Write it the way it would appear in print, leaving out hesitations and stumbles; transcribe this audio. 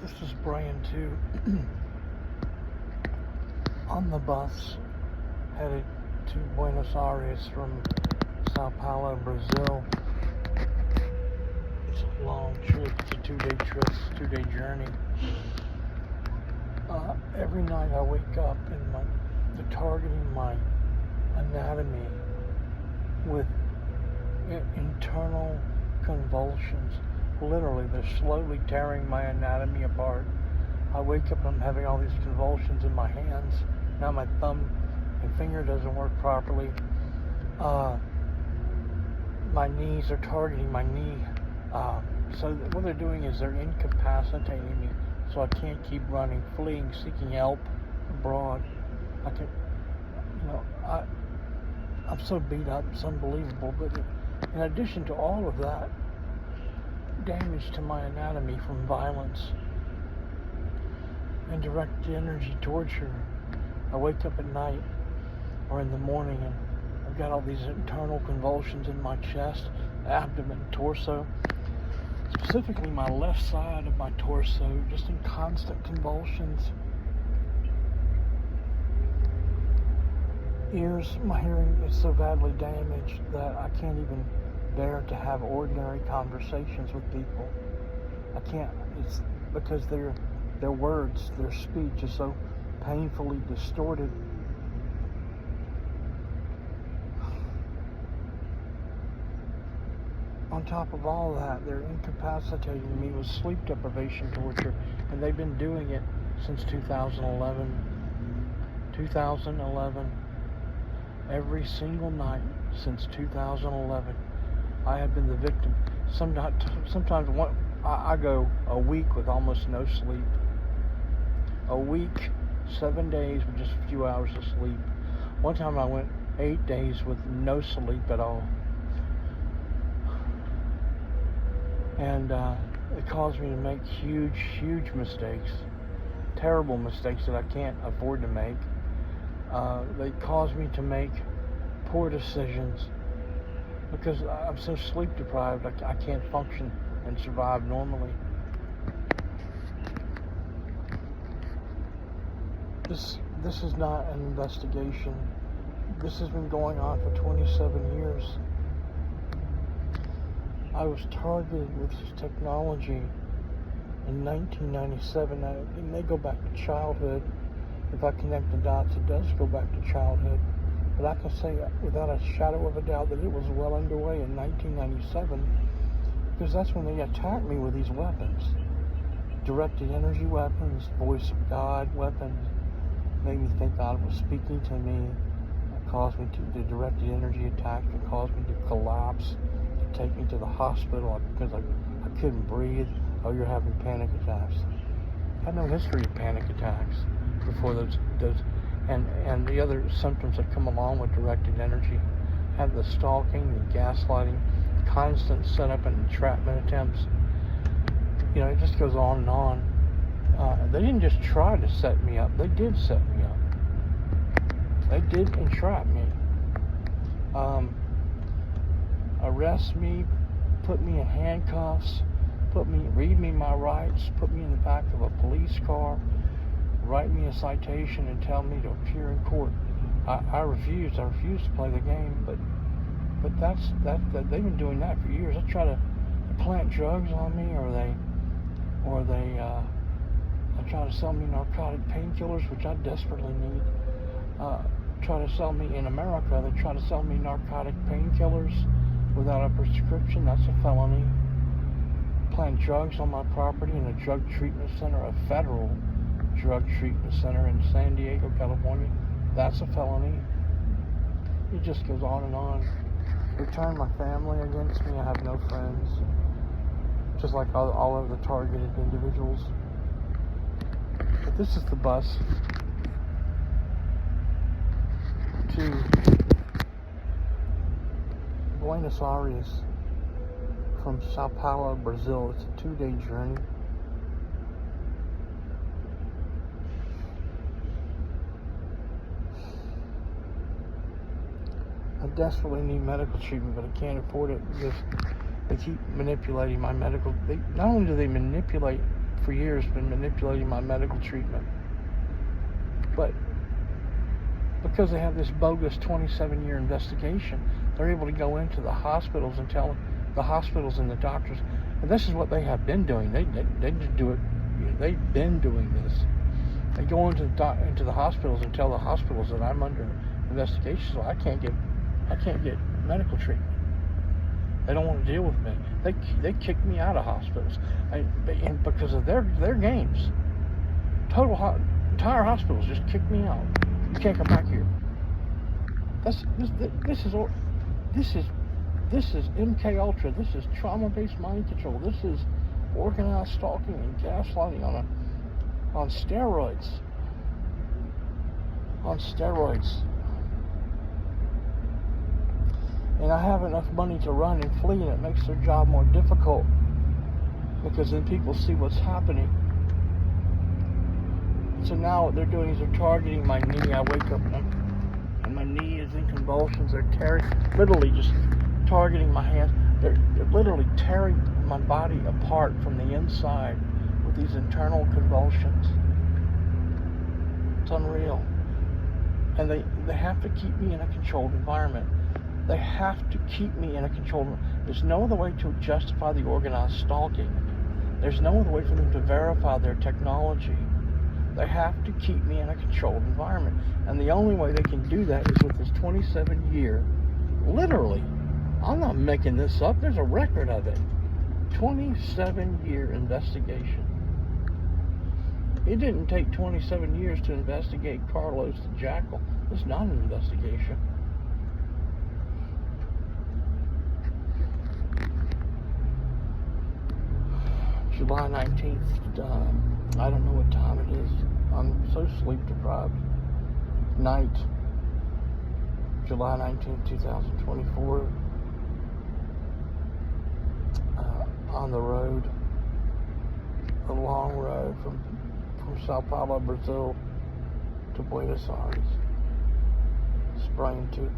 This is Brian too. On the bus headed to Buenos Aires from Sao Paulo, Brazil. It's a long trip. It's a 2-day trip. It's a 2-day journey. Every night I wake up and they're targeting my anatomy with internal convulsions. Literally, they're slowly tearing my anatomy apart. I wake up and I'm having all these convulsions in my hands. Now my thumb and finger doesn't work properly. My knees are targeting my knee. So what they're doing is they're incapacitating me, so I can't keep running, fleeing, seeking help abroad. I'm so beat up, it's unbelievable. But in addition to all of that, damage to my anatomy from violence and direct energy torture, I wake up at night or in the morning and I've got all these internal convulsions in my chest, abdomen, torso, specifically my left side of my torso, just in constant convulsions. Ears, my hearing is so badly damaged that I can't even bear to have ordinary conversations with people. I can't. It's because their words, their speech is so painfully distorted. On top of all that, they're incapacitating me with sleep deprivation torture, and they've been doing it since 2011. 2011. Every single night since 2011. I have been the victim. Sometimes I go a week with almost no sleep. A week, 7 days with just a few hours of sleep. One time I went 8 days with no sleep at all. And it caused me to make huge mistakes. Terrible mistakes that I can't afford to make. They caused me to make poor decisions. Because I'm so sleep deprived, I can't function and survive normally. This is not an investigation. This has been going on for 27 years. I was targeted with this technology in 1997, and they go back to childhood. If I connect the dots, it does go back to childhood. But I can say without a shadow of a doubt that it was well underway in 1997, because that's when they attacked me with these weapons. Directed energy weapons, voice of God weapons, made me think God was speaking to me. It caused me to directed energy attacks. It caused me to collapse, to take me to the hospital because I couldn't breathe. Oh, you're having panic attacks. I had no history of panic attacks before those and the other symptoms that come along with directed energy. Have the stalking, the gaslighting, constant setup and entrapment attempts. You know, it just goes on and on. They didn't just try to set me up, they did set me up. They did entrap me. Arrest me, put me in handcuffs, read me my rights, put me in the back of a police car, write me a citation and tell me to appear in court. I refused to play the game, but they've been doing that for years. They try to plant drugs on me, or they try to sell me narcotic painkillers, which I desperately need. Try to sell me in America. They try to sell me narcotic painkillers without a prescription. That's a felony. Plant drugs on my property in a drug treatment center, a federal drug treatment center in San Diego, California. That's a felony. It just goes on and on. They turn my family against me. I have no friends. Just like all of the targeted individuals. But this is the bus to Buenos Aires from Sao Paulo, Brazil. It's a 2-day journey. I desperately need medical treatment, but I can't afford it because they keep manipulating my medical. Not only do they manipulate for years been manipulating my medical treatment. But because they have this bogus 27-year investigation, they're able to go into the hospitals and tell the hospitals and the doctors, and this is what they have been doing. They just do it. They've been doing this. They go into the hospitals and tell the hospitals that I'm under investigation, so I can't get medical treatment. They don't want to deal with me. They kick me out of hospitals, and because of their games. Entire hospitals just kick me out. You can't come back here. This is MK Ultra. This is trauma-based mind control. This is organized stalking and gaslighting on steroids. On steroids. And I have enough money to run and flee, and it makes their job more difficult because then people see what's happening. So now what they're doing is they're targeting my knee. I wake up and my knee is in convulsions. They're literally just targeting my hands. They're literally tearing my body apart from the inside with these internal convulsions. It's unreal. And they have to keep me in a controlled environment. They have to keep me in a controlled environment. There's no other way to justify the organized stalking. There's no other way for them to verify their technology. They have to keep me in a controlled environment. And the only way they can do that is with this 27-year, literally, I'm not making this up, there's a record of it, 27-year investigation. It didn't take 27 years to investigate Carlos the Jackal. It's not an investigation. July 19th, I don't know what time it is. I'm so sleep deprived. Night, July 19th, 2024. On the road, a long road from Sao Paulo, Brazil to Buenos Aires. Sprang to